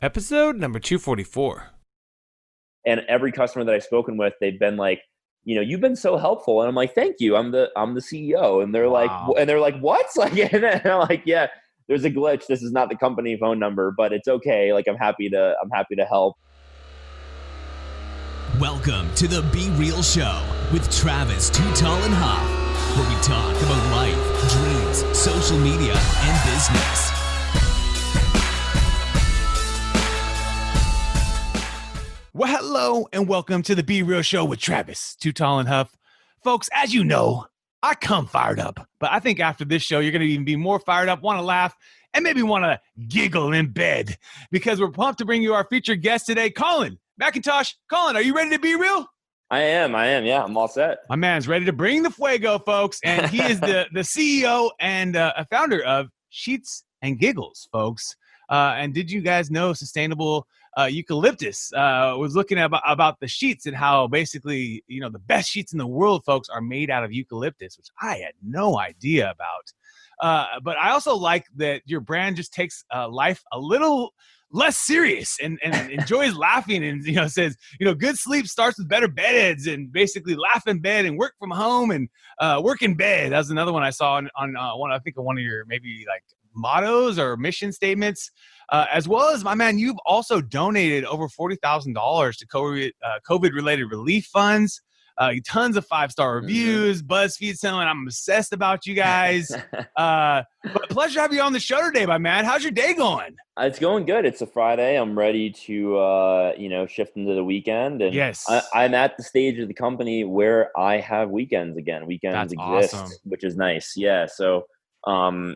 Episode number 244. And every customer that I've spoken with, they've been like, you've been so helpful. And I'm like, thank you. I'm the CEO. And they're Wow. like, what? Like, and I'm like, yeah, there's a glitch. This is not the company phone number, but it's okay. Like, I'm happy to help. Welcome to the Be Real Show with Travis Too Tall and Huff, where we talk about life, dreams, social media, and business. Well, hello and welcome to the Be Real Show with Travis Too Tall and Huff. Folks, as you know, I come fired up, but I think after this show, you're going to even be more fired up, want to laugh, and maybe want to giggle in bed because we're pumped to bring you our featured guest today, Colin McIntosh. Colin, are you ready to be real? I am. Yeah, I'm all set. My man's ready to bring the fuego, folks, and he is the CEO and a founder of Sheets Giggles, folks. And did you guys know sustainable eucalyptus was looking at about the sheets and how basically, the best sheets in the world, folks, are made out of eucalyptus, which I had no idea about. But I also like that your brand just takes life a little less serious and enjoys laughing and, says, good sleep starts with better beds and basically laugh in bed and work from home and work in bed. That was another one I saw on one of your maybe like mottos or mission statements, as well as, my man, you've also donated over $40,000 to COVID-related relief funds, tons of 5-star reviews, BuzzFeed selling. I'm obsessed about you guys. But pleasure to have you on the show today, my man. How's your day going? It's going good. It's a Friday. I'm ready to, shift into the weekend. And yes, I'm at the stage of the company where I have weekends again. Weekends exist, awesome. Which is nice. Yeah. So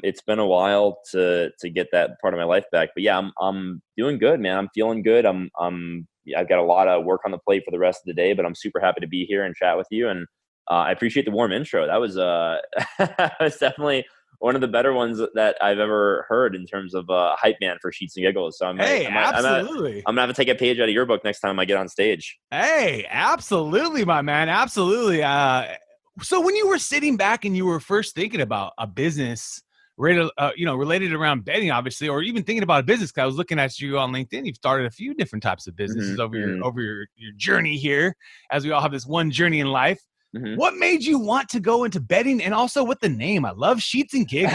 it's been a while to get that part of my life back, but yeah, I'm doing good, man. I'm feeling good. I've got a lot of work on the plate for the rest of the day, but I'm super happy to be here and chat with you. And I appreciate the warm intro. That was that was definitely one of the better ones that I've ever heard in terms of hype man for Sheets and Giggles. So absolutely. I'm gonna have to take a page out of your book next time I get on stage. Hey, absolutely, my man. Absolutely. So when you were sitting back and you were first thinking about a business related around betting, obviously, or even thinking about a business, because I was looking at you on LinkedIn, you've started a few different types of businesses over your journey here, as we all have this one journey in life. What made you want to go into betting, and also with the name? I love Sheets and Giggles.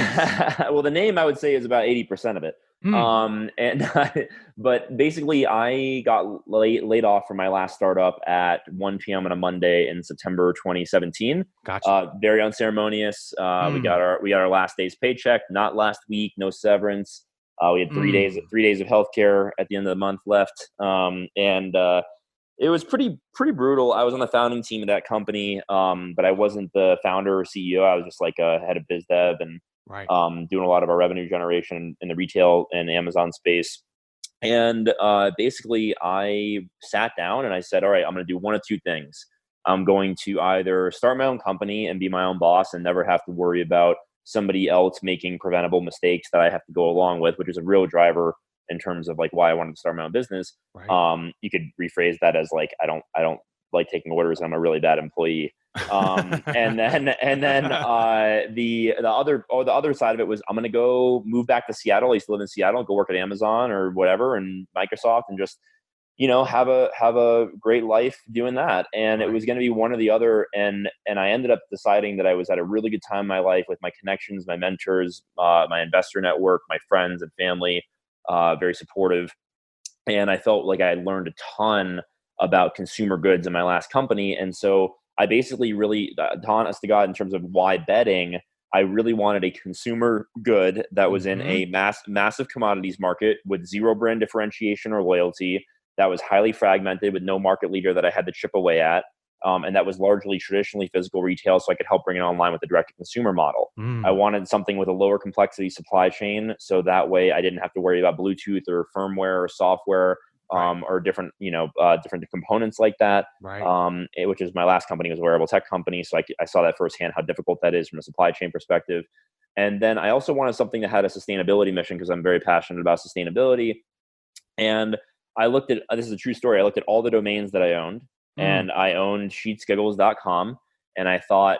Well, the name, I would say, is about 80% of it. But basically I got laid off from my last startup at 1 p.m. on a Monday in September 2017. Gotcha. Very unceremonious. We got our last day's paycheck, not last week, no severance. We had 3 days of healthcare at the end of the month left. It was pretty brutal. I was on the founding team of that company, but I wasn't the founder or CEO. I was just like a head of biz dev and doing a lot of our revenue generation in the retail and Amazon space. And basically, I sat down and I said, all right, I'm going to do one of two things. I'm going to either start my own company and be my own boss and never have to worry about somebody else making preventable mistakes that I have to go along with, which is a real driver in terms of like why I wanted to start my own business. You could rephrase that as like, I don't like taking orders. I'm a really bad employee. And then the other side of it was, I'm going to go move back to Seattle. I used to live in Seattle, go work at Amazon or whatever, and Microsoft, and just, have a great life doing that. And it was going to be one or the other. And I ended up deciding that I was at a really good time in my life with my connections, my mentors, my investor network, my friends and family, very supportive. And I felt like I had learned a ton about consumer goods in my last company. And so I basically really, honest to God, in terms of why betting, I really wanted a consumer good that was in a massive commodities market with zero brand differentiation or loyalty, that was highly fragmented with no market leader that I had to chip away at, and that was largely traditionally physical retail, so I could help bring it online with the direct-to-consumer model. I wanted something with a lower complexity supply chain, so that way I didn't have to worry about Bluetooth or firmware or software, or different components like that. Which is my last company was a wearable tech company. So I saw that firsthand, how difficult that is from a supply chain perspective. And then I also wanted something that had a sustainability mission, because I'm very passionate about sustainability. And I looked at, this is a true story, I looked at all the domains that I owned, and I owned sheetsgiggles.com. And I thought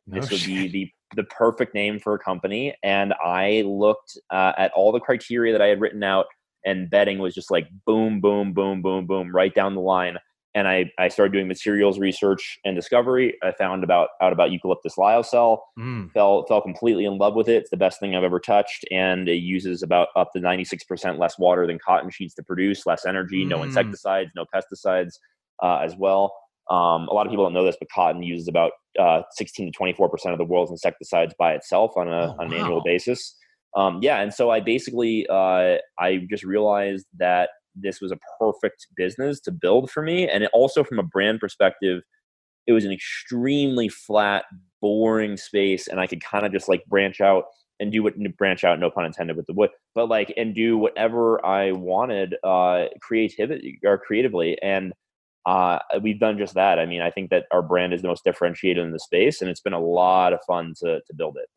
this would be the perfect name for a company. And I looked at all the criteria that I had written out and bedding was just like boom, boom, boom, boom, boom, right down the line. And I started doing materials research and discovery. I found out about eucalyptus lyocell, fell completely in love with it. It's the best thing I've ever touched. And it uses about up to 96% less water than cotton sheets to produce, less energy, no insecticides, no pesticides as well. A lot of people don't know this, but cotton uses about 16 to 24% of the world's insecticides by itself on an annual basis. And so I basically, I just realized that this was a perfect business to build for me. And also from a brand perspective, it was an extremely flat, boring space. And I could kind of just like branch out, no pun intended with the wood, but like, and do whatever I wanted, creatively. And we've done just that. I mean, I think that our brand is the most differentiated in the space, and it's been a lot of fun to build it.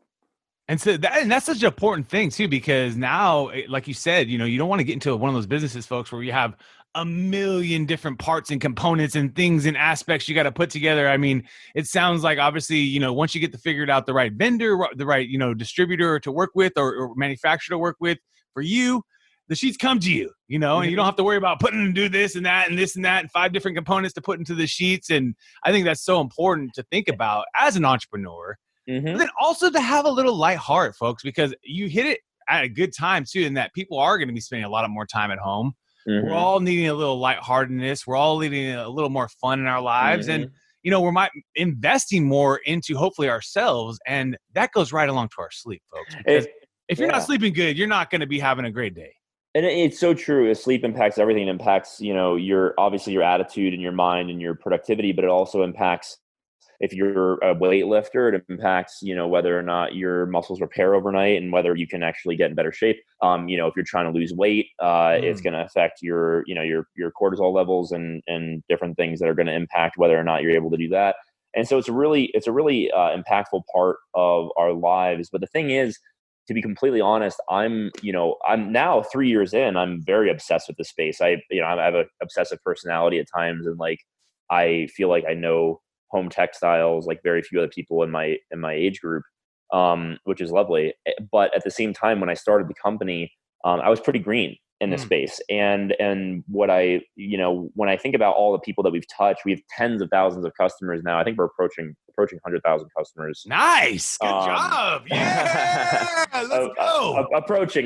And so that's such an important thing too, because now, like you said, you don't want to get into one of those businesses, folks, where you have a million different parts and components and things and aspects you got to put together. I mean, it sounds like obviously, once you get figured out the right vendor, the right, distributor to work with or manufacturer to work with for you, the sheets come to you, and you don't have to worry about putting and do this and that and this and that and 5 different components to put into the sheets. And I think that's so important to think about as an entrepreneur. But then also to have a little light heart, folks, because you hit it at a good time too, in that people are going to be spending a lot more time at home. We're all needing a little lightheartedness. We're all needing a little more fun in our lives. And, we're investing more into hopefully ourselves. And that goes right along to our sleep, folks. Because if you're not sleeping good, you're not going to be having a great day. And it's so true. Sleep impacts everything. It impacts, your attitude and your mind and your productivity, but it also impacts, if you're a weightlifter, it impacts, whether or not your muscles repair overnight and whether you can actually get in better shape. If you're trying to lose weight, it's going to affect your cortisol levels and different things that are going to impact whether or not you're able to do that. And so it's a really impactful part of our lives. But the thing is, to be completely honest, I'm now 3 years in, I'm very obsessed with the space. I have an obsessive personality at times. And like, I feel like I know home textiles like very few other people in my age group, which is lovely. But at the same time, when I started the company, I was pretty green in the space. And what when I think about all the people that we've touched, we have tens of thousands of customers now. I think we're approaching 100,000 customers. Nice. Good job. Yeah. Let's go. Approaching.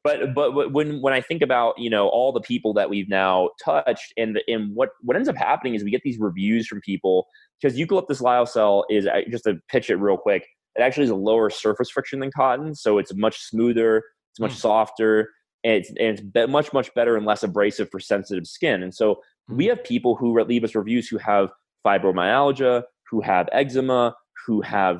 But when I think about, all the people that we've now touched and what ends up happening is we get these reviews from people, because eucalyptus lyocell is, just to pitch it real quick, it actually is a lower surface friction than cotton. So it's much smoother, it's much softer, and it's much, much better and less abrasive for sensitive skin. And so we have people who leave us reviews who have fibromyalgia, who have eczema, who have,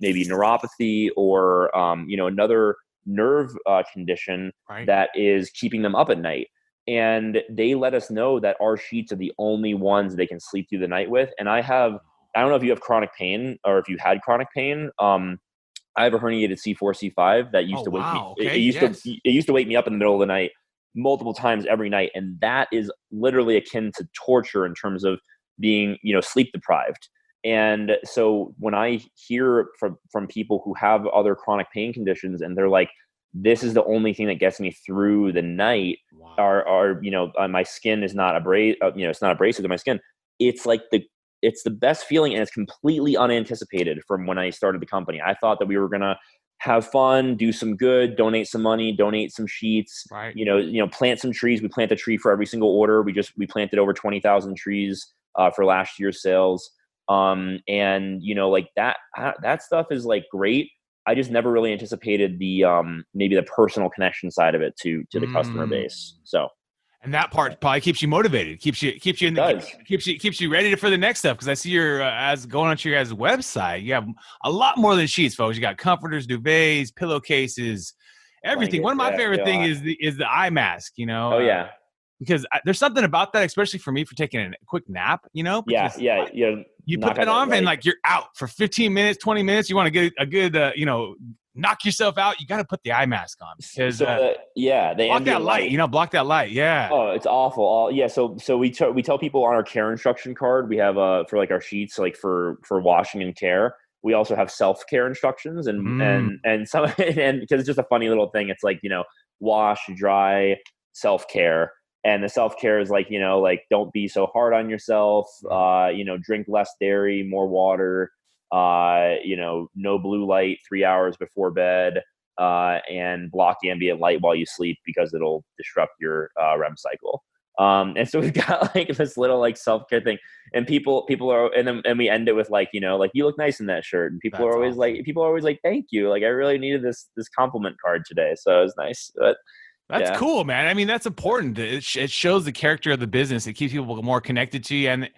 maybe neuropathy or, another nerve condition that is keeping them up at night. And they let us know that our sheets are the only ones they can sleep through the night with. And I don't know if you have chronic pain or if you had chronic pain. I have a herniated C4, C5 that used to wake me. Okay. It used to wake me up in the middle of the night multiple times every night. And that is literally akin to torture in terms of being, sleep deprived. And so when I hear from people who have other chronic pain conditions and they're like, this is the only thing that gets me through the night, my skin is not it's not abrasive to my skin. It's like it's the best feeling, and it's completely unanticipated from when I started the company. I thought that we were going to have fun, do some good, donate some money, donate some sheets, plant some trees. We plant a tree for every single order. We planted over 20,000 trees for last year's sales. Like that stuff is like great. I just never really anticipated the maybe the personal connection side of it to the customer base. So. And that part probably keeps you motivated, keeps you in the keeps you ready for the next stuff. Because I see as going onto your guys' website, you have a lot more than sheets, folks. You got comforters, duvets, pillowcases, everything. One of my favorite things is the eye mask. Oh yeah. Because there's something about that, especially for me, for taking a quick nap. You put that on and like you're out for 15 minutes, 20 minutes. You want to get a good knock yourself out, you got to put the eye mask on because the block that light. Block that light. Yeah. Oh, it's awful. So we tell people on our care instruction card, we have for like our sheets, like for washing and care, we also have self-care instructions and some, and because it's just a funny little thing. It's like, wash, dry, self-care. And the self-care is like, like, don't be so hard on yourself, drink less dairy, more water, no blue light 3 hours before bed, and block ambient light while you sleep because it'll disrupt your REM cycle. And so we've got like this little like self-care thing, and people are, and we end it with like, like, you look nice in that shirt. And people are always like, thank you. Like, I really needed this compliment card today. So it was nice. But that's cool, man. I mean, that's important. It shows the character of the business. It keeps people more connected to you. And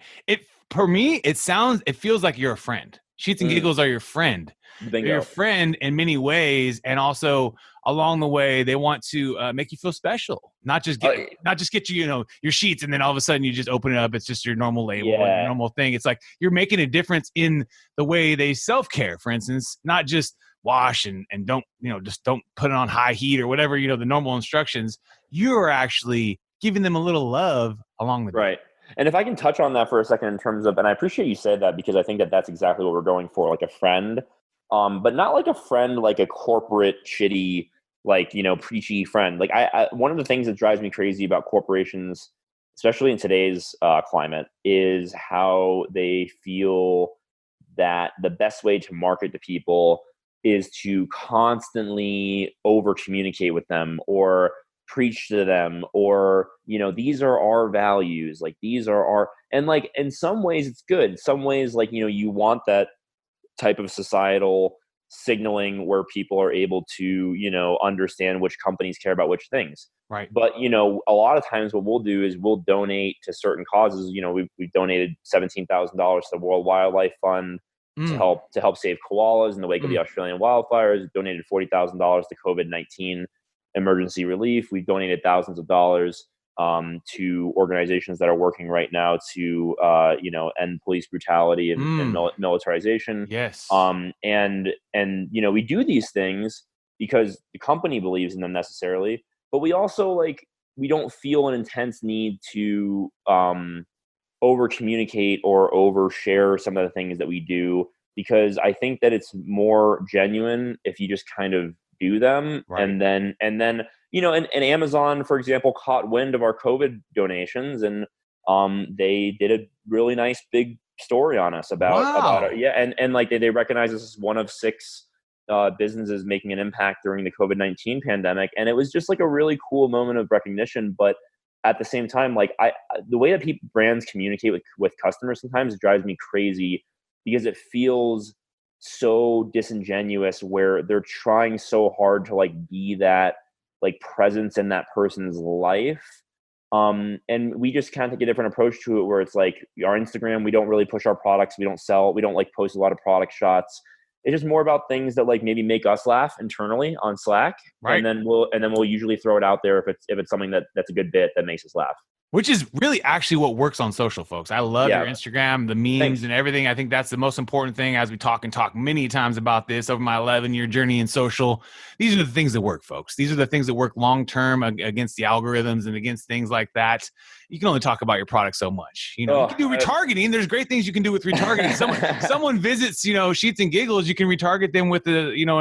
for me, it feels like you're a friend. Sheets and Giggles are your friend. Bingo. They're your friend in many ways, and also along the way, they want to make you feel special. Not just get you, your sheets, and then all of a sudden you just open it up. It's just your normal label, and your normal thing. It's like you're making a difference in the way they self-care. For instance, not just wash and don't just don't put it on high heat or whatever the normal instructions. You're actually giving them a little love along the way. Right. And if I can touch on that for a second in terms of, and I appreciate you said that, because I think that that's exactly what we're going for, like a friend, but not like a friend, like a corporate shitty, like, preachy friend. Like I one of the things that drives me crazy about corporations, especially in today's climate, is how they feel that the best way to market to people is to constantly over communicate with them or preach to them, or these are our values, like these are our, and like in some ways it's good, some ways like you want that type of societal signaling where people are able to understand which companies care about which things, right? But a lot of times what we'll do is we'll donate to certain causes. We've donated $17,000 to the World Wildlife Fund to help save koalas in the wake of the Australian wildfires. Donated $40,000 to COVID-19 emergency relief. We've donated thousands of dollars to organizations that are working right now to end police brutality and militarization. Yes. And we do these things because the company believes in them necessarily, but we also we don't feel an intense need to over communicate or overshare some of the things that we do, because I think that it's more genuine if you just kind of do them. Right. And then and Amazon, for example, caught wind of our COVID donations, and they did a really nice big story on us about it. Yeah. And like they recognize us as one of 6 businesses making an impact during the COVID-19 pandemic. And it was just like a really cool moment of recognition. But at the same time, like the way that brands communicate with customers sometimes drives me crazy, because it feels so disingenuous, where they're trying so hard to like be that like presence in that person's life. And we just kind of take a different approach to it, where it's like our Instagram, we don't really push our products. We don't like post a lot of product shots. It's just more about things that like maybe make us laugh internally on Slack. Right. And then we'll usually throw it out there if it's something that's a good bit that makes us laugh. Which is really actually what works on social, folks. I love your Instagram, the memes and everything. I think that's the most important thing, as we talk many times about this over my 11-year journey in social. These are the things that work, folks. These are the things that work long-term against the algorithms and against things like that. You can only talk about your product so much. You can do retargeting. There's great things you can do with retargeting. Someone visits, Sheets and Giggles, you can retarget them with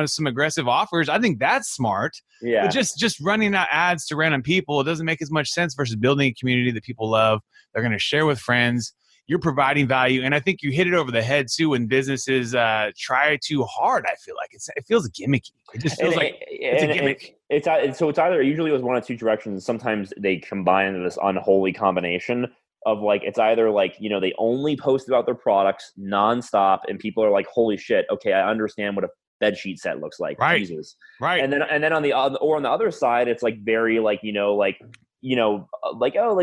some aggressive offers. I think that's smart. Yeah. But just running out ads to random people, it doesn't make as much sense versus building a community that people love. They're going to share with friends. You're providing value. And I think you hit it over the head too when businesses try too hard. I feel like it feels gimmicky. It just feels it's a gimmick. It's either usually with one of 2 directions. Sometimes they combine into this unholy combination of like, it's either like, they only post about their products nonstop and people are like, holy shit, okay, I understand what a bed sheet set looks like. Right. Jesus. Right. And then on the other side, it's like very like,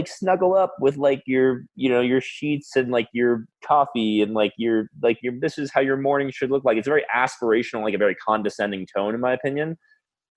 snuggle up with like your sheets and like your coffee and like your this is how your morning should look like. It's very aspirational, like a very condescending tone, in my opinion.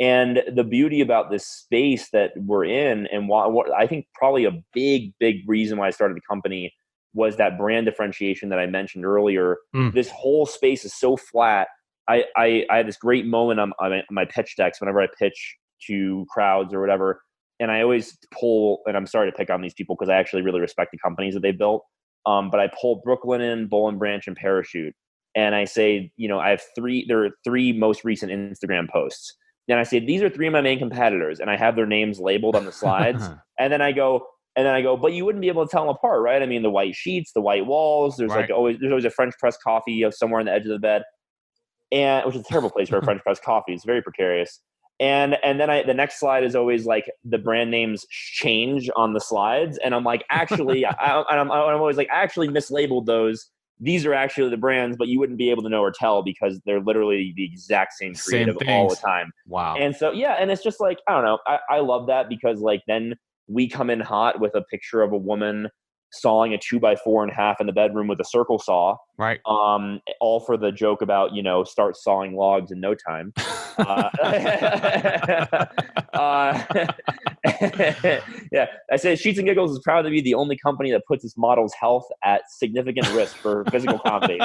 And the beauty about this space that we're in, and what I think probably a big reason why I started the company, was that brand differentiation that I mentioned earlier. This whole space is so flat. I had this great moment on my pitch decks whenever I pitch to crowds or whatever. And I always pull, and I'm sorry to pick on these people because I actually really respect the companies that they built. But I pull Brooklinen, Boll and Branch, and Parachute. and I say, I have there are 3 most recent Instagram posts. Then I say, these are 3 of my main competitors, and I have their names labeled on the slides. And then I go, but you wouldn't be able to tell them apart, right? I mean, the white sheets, the white walls, there's Right. there's always a French press coffee somewhere on the edge of the bed, and which is a terrible place for a French press coffee. It's very precarious. And then the next slide is always like the brand names change on the slides, and I'm like, actually, I'm always like, I actually mislabeled those. These are actually the brands, but you wouldn't be able to know or tell because they're literally the exact same creative all the time. Wow. And so, yeah, and it's just like, I don't know. I love that because like then we come in hot with a picture of a woman sawing a 2x4 in half in the bedroom with a circle saw. Right. All for the joke about, start sawing logs in no time. Yeah, I say Sheets and Giggles is proud to be the only company that puts its models' health at significant risk for physical comedy.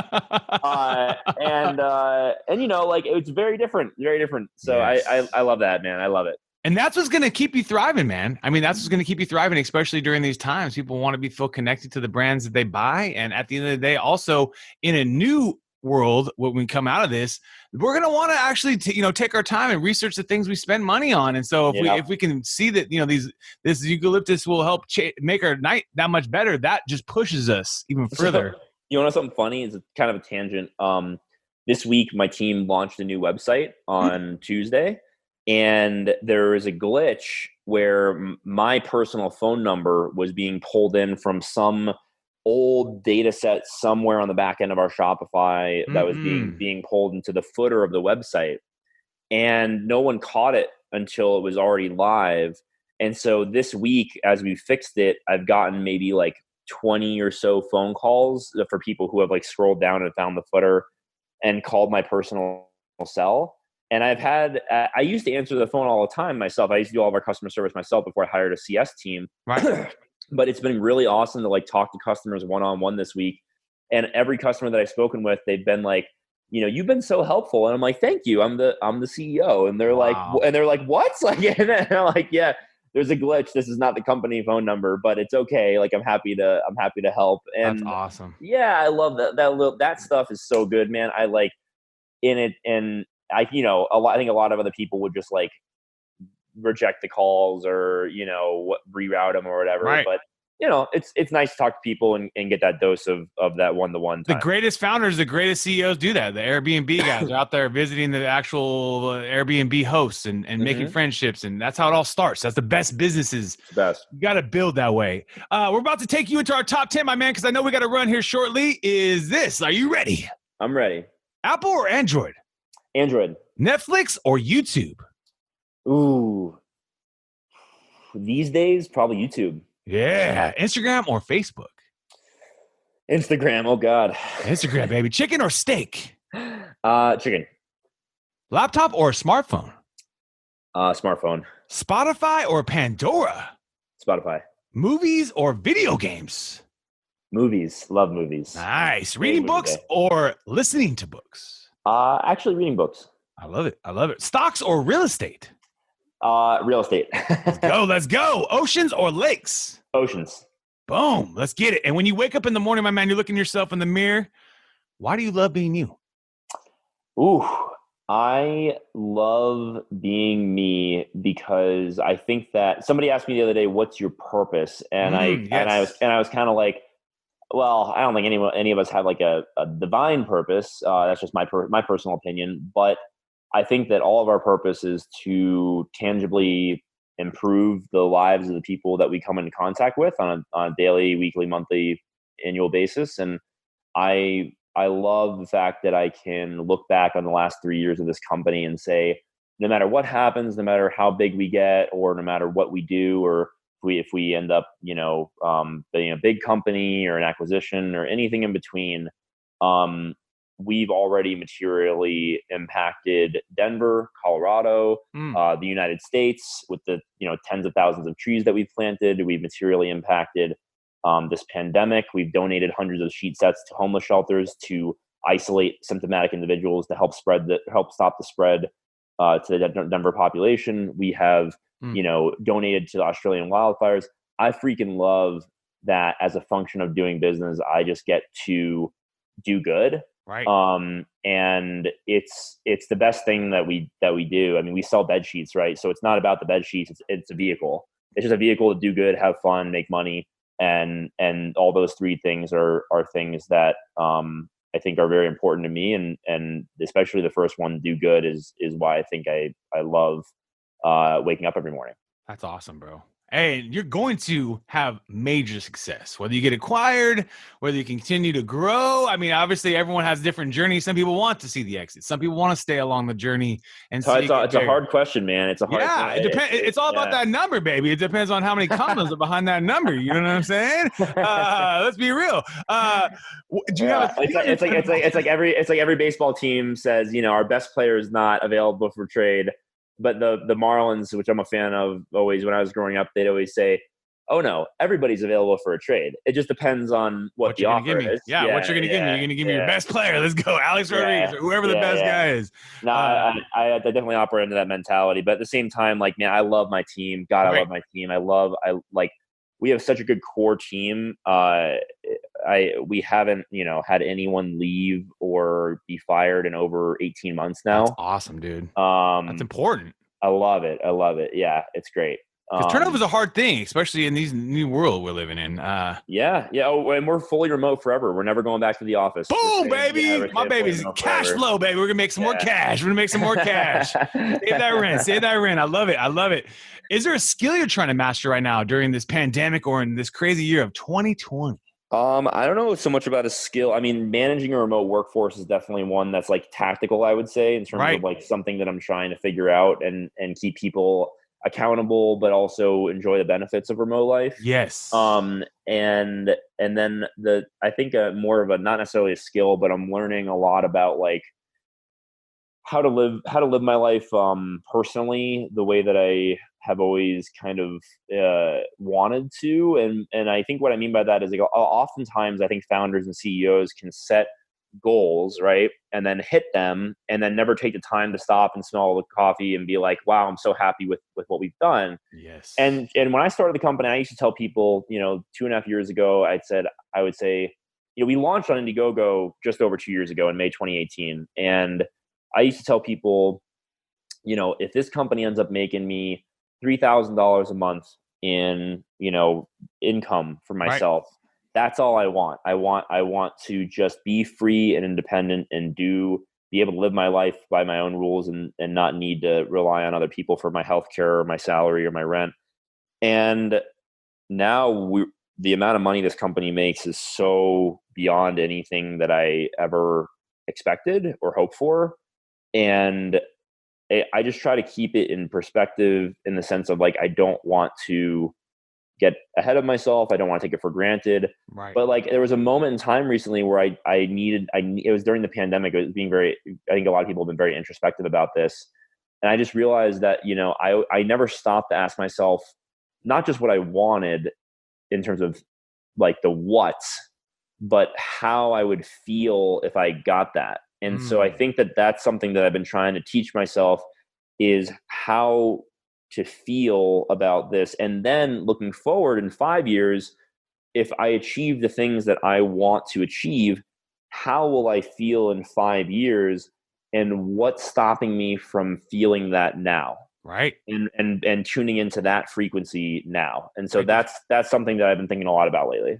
And like it's very different. So yes. I love that, man. I love it. And that's what's going to keep you thriving, man. I mean, that's what's going to keep you thriving, especially during these times. People want to feel connected to the brands that they buy. And at the end of the day, also in a new world, when we come out of this, we're going to want to actually, take our time and research the things we spend money on. And so if we can see that, this eucalyptus will help make our night that much better, that just pushes us even further. So, you want to know something funny? It's kind of a tangent. This week, my team launched a new website on Tuesday. And there was a glitch where my personal phone number was being pulled in from some old data set somewhere on the back end of our Shopify that was being pulled into the footer of the website. And no one caught it until it was already live. And so this week, as we fixed it, I've gotten maybe like 20 or so phone calls for people who have like scrolled down and found the footer and called my personal cell. And I used to answer the phone all the time myself. I used to do all of our customer service myself before I hired a CS team. Right. But it's been really awesome to like talk to customers one-on-one this week. And every customer that I've spoken with, they've been like, you've been so helpful. And I'm like, thank you. I'm the CEO. And they're like, what? Like, and I'm like, yeah, there's a glitch. This is not the company phone number, but it's okay. Like, I'm happy to help. And that's awesome. Yeah, I love that. That stuff is so good, man. I like in it. And I think a lot of other people would just like reject the calls or, reroute them or whatever. Right. But, it's nice to talk to people and get that dose of that one-to-one time. The greatest founders, the greatest CEOs do that. The Airbnb guys are out there visiting the actual Airbnb hosts and making friendships. And that's how it all starts. That's the best businesses. Best. You got to build that way. We're about to take you into our top 10, my man, because I know we got to run here shortly. Are you ready? I'm ready. Apple or Android? Android. Netflix or YouTube? Ooh. These days, probably YouTube. Yeah. Instagram or Facebook? Instagram. Oh, God. Instagram, baby. Chicken or steak? Chicken. Laptop or smartphone? Smartphone. Spotify or Pandora? Spotify. Movies or video games? Movies. Love movies. Nice. Reading books or listening to books? Actually reading books. I love it. Stocks or real estate? Real estate. Let's go. Oceans or lakes? Oceans. Boom. Let's get it. And when you wake up in the morning, my man, you're looking yourself in the mirror. Why do you love being you? Ooh, I love being me because I think that somebody asked me the other day, what's your purpose? And I was kind of like, well, I don't think any of us have like a divine purpose. That's just my personal opinion. But I think that all of our purpose is to tangibly improve the lives of the people that we come into contact with on a daily, weekly, monthly, annual basis. And I love the fact that I can look back on the last 3 years of this company and say, no matter what happens, no matter how big we get, or no matter what we do, or if we end up, being a big company or an acquisition or anything in between, we've already materially impacted Denver, Colorado, the United States with the tens of thousands of trees that we've planted. We've materially impacted this pandemic. We've donated hundreds of sheet sets to homeless shelters to isolate symptomatic individuals to help stop the spread to the Denver population. We have donated to the Australian wildfires. I freaking love that as a function of doing business. I just get to do good. Right. And it's the best thing that we do. I mean, we sell bed sheets, right? So it's not about the bed sheets. It's a vehicle. It's just a vehicle to do good, have fun, make money. And all those three things are things that, I think are very important to me. And especially the first one, do good, is why I think I love, waking up every morning. That's awesome, bro. Hey, you're going to have major success, whether you get acquired, whether you continue to grow. I mean, obviously, everyone has different journeys. Some people want to see the exit. Some people want to stay along the journey and So see. it's a hard question, man. It's a hard. Yeah, it depends. It's all about that number, baby. It depends on how many commas are behind that number. You know what I'm saying? Let's be real. Do you have a? It's like every baseball team says, our best player is not available for trade. But the Marlins, which I'm a fan of, always when I was growing up, they'd always say, "Oh no, everybody's available for a trade. It just depends on what the offer is." Yeah, what you're gonna give me? You're gonna give me your best player. Let's go, Alex Rodriguez, or whoever the best guy is. No, I definitely operate into that mentality. But at the same time, like, man, I love my team. God, I love my team. We have such a good core team. We haven't, had anyone leave or be fired in over 18 months now. That's awesome, dude. That's important. I love it. Yeah, it's great. Because turnover is a hard thing, especially in these new world we're living in. Yeah. Oh, and we're fully remote forever. We're never going back to the office. Boom, baby. My baby's cash flow, baby. We're gonna make some more cash. We're gonna make some more cash. Save that rent. I love it. Is there a skill you're trying to master right now during this pandemic or in this crazy year of 2020? I don't know so much about a skill. I mean, managing a remote workforce is definitely one that's like tactical, I would say, in terms of like something that I'm trying to figure out and keep people accountable, but also enjoy the benefits of remote life. Yes. And then I think more of a, not necessarily a skill, but I'm learning a lot about like how to live my life personally, the way that I have always kind of wanted to. And I think what I mean by that is, like, oftentimes I think founders and CEOs can set goals, right, and then hit them and then never take the time to stop and smell the coffee and be like, wow, I'm so happy with what we've done. Yes. And when I started the company, I used to tell people, 2.5 years ago, I would say, we launched on Indiegogo just over 2 years ago in May 2018. And I used to tell people, if this company ends up making me $3,000 a month in, income for myself, that's all I want. I want to just be free and independent and be able to live my life by my own rules and not need to rely on other people for my healthcare or my salary or my rent. And now the amount of money this company makes is so beyond anything that I ever expected or hoped for. And I just try to keep it in perspective in the sense of, like, I don't want to get ahead of myself. I don't want to take it for granted. Right. But like, there was a moment in time recently where it was during the pandemic. It was I think a lot of people have been very introspective about this. And I just realized that, I never stopped to ask myself, not just what I wanted in terms of like the what's, but how I would feel if I got that. And so I think that that's something that I've been trying to teach myself, is how to feel about this. And then looking forward in 5 years, if I achieve the things that I want to achieve, how will I feel in 5 years, and what's stopping me from feeling that now? Right. And tuning into that frequency now. And so that's something that I've been thinking a lot about lately.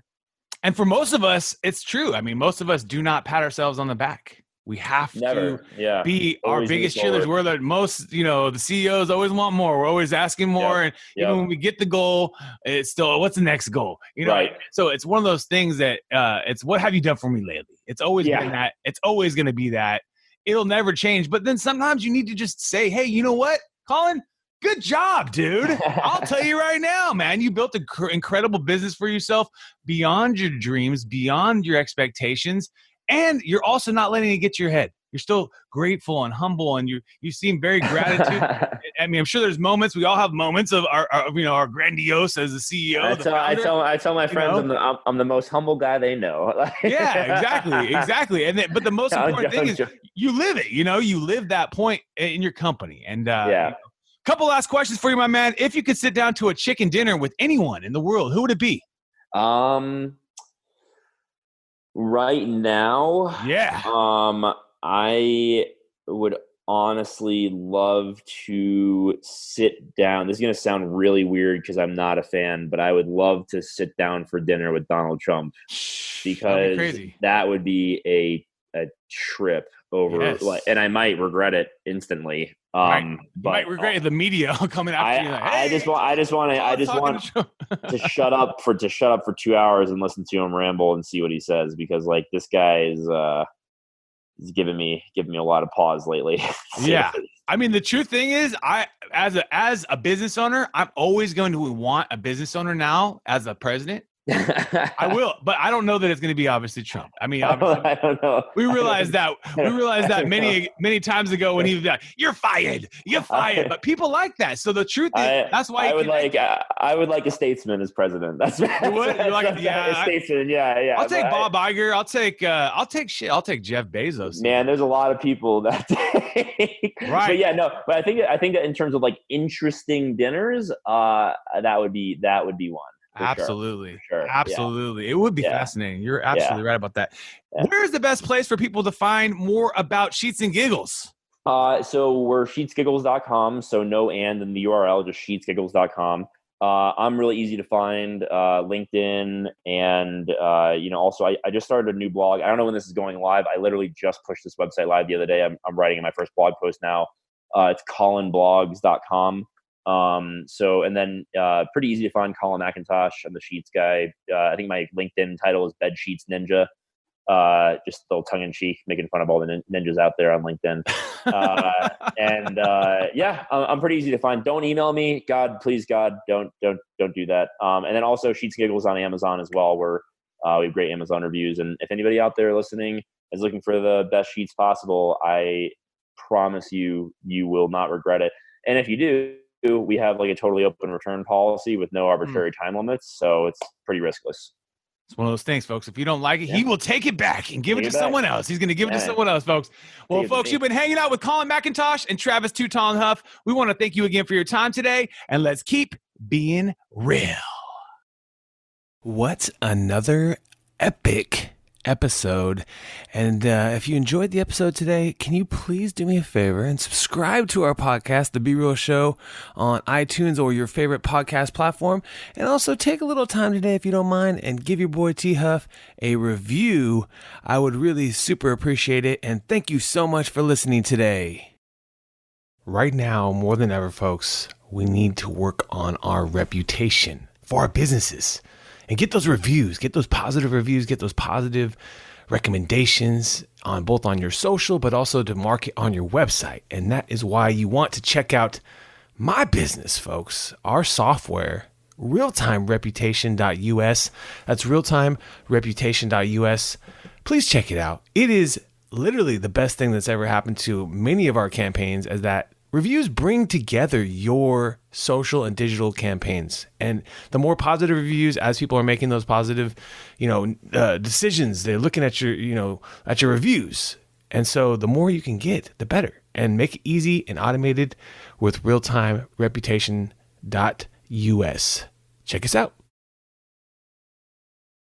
And for most of us, it's true. I mean, most of us do not pat ourselves on the back. We have to be our biggest cheerleaders. We're the most, the CEOs always want more. We're always asking more. And even when we get the goal, it's still, what's the next goal? Right. So it's one of those things that it's, what have you done for me lately? It's always been that. It's always going to be that. It'll never change. But then sometimes you need to just say, hey, you know what, Colin? Good job, dude. I'll tell you right now, man, you built an incredible business for yourself beyond your dreams, beyond your expectations. And you're also not letting it get to your head. You're still grateful and humble, and you seem very gratitude. I mean, I'm sure there's moments. We all have moments of our grandiose as a CEO. I tell my friends I'm the most humble guy they know. Yeah, exactly. And but the most important thing is you live it. You live that point in your company. And couple last questions for you, my man. If you could sit down to a chicken dinner with anyone in the world, who would it be? Right now, Yeah. I would honestly love to sit down. This is going to sound really weird because I'm not a fan, but I would love to sit down for dinner with Donald Trump That'd be because crazy. that would be a trip over. Yes. Like, and I might regret it instantly. Right. You But might regret the media coming after you. Like, I just want to shut up for 2 hours and listen to him ramble and see what he says, because like this guy is giving me a lot of pause lately. Yeah. I mean, the true thing is, as a business owner, I'm always going to want a business owner now as a president. I will, but I don't know that it's going to be obviously Trump. I mean, obviously, I don't know. We realized that many times ago when he was like, "You're fired, you're fired." But people like that. So the truth is, that's why I would like a statesman as president. That's you would. You like, a statesman. Yeah. I'll take Bob Iger. I'll take Jeff Bezos. Man, there's a lot of people that take. Right. But yeah, no. But I think that in terms of like interesting dinners, that would be one. Absolutely. For sure. Absolutely. Yeah. It would be fascinating. You're absolutely right about that. Yeah. Where's the best place for people to find more about Sheets and Giggles? So we're sheetsgiggles.com. So no and in the URL, just sheetsgiggles.com. I'm really easy to find, LinkedIn. And, also I just started a new blog. I don't know when this is going live. I literally just pushed this website live the other day. I'm writing my first blog post now. It's colinblogs.com. And then pretty easy to find Colin McIntosh. I'm the Sheets guy. I think my LinkedIn title is Bed Sheets Ninja. Just a little tongue in cheek, making fun of all the ninjas out there on LinkedIn. I'm pretty easy to find. Don't email me. Please, God, don't do that. And then also Sheets Giggles on Amazon as well, where we have great Amazon reviews. And if anybody out there listening is looking for the best sheets possible, I promise you will not regret it. And if you do, we have like a totally open return policy with no arbitrary time limits. So it's pretty riskless. It's one of those things, folks. If you don't like it, he will take it back and give it to someone else. He's going to give it to someone else, folks. Well, folks, you've been hanging out with Colin McIntosh and Travis Too Tall and Huff. We want to thank you again for your time today, and let's keep being real. What another epic episode. And if you enjoyed the episode today, can you please do me a favor and subscribe to our podcast, The Be Real Show, on iTunes or your favorite podcast platform, and also take a little time today, if you don't mind, and give your boy T Huff a review. I would really super appreciate it, and thank you so much for listening today. Right now, more than ever, folks, we need to work on our reputation for our businesses. And get those reviews, get those positive reviews, get those positive recommendations on both on your social, but also to market on your website. And that is why you want to check out my business, folks, our software, realtimereputation.us. That's realtimereputation.us. Please check it out. It is literally the best thing that's ever happened to many of our campaigns, as that reviews bring together your social and digital campaigns. And the more positive reviews, as people are making those positive, decisions, they're looking at your reviews. And so the more you can get, the better. And make it easy and automated with realtimereputation.us. Check us out.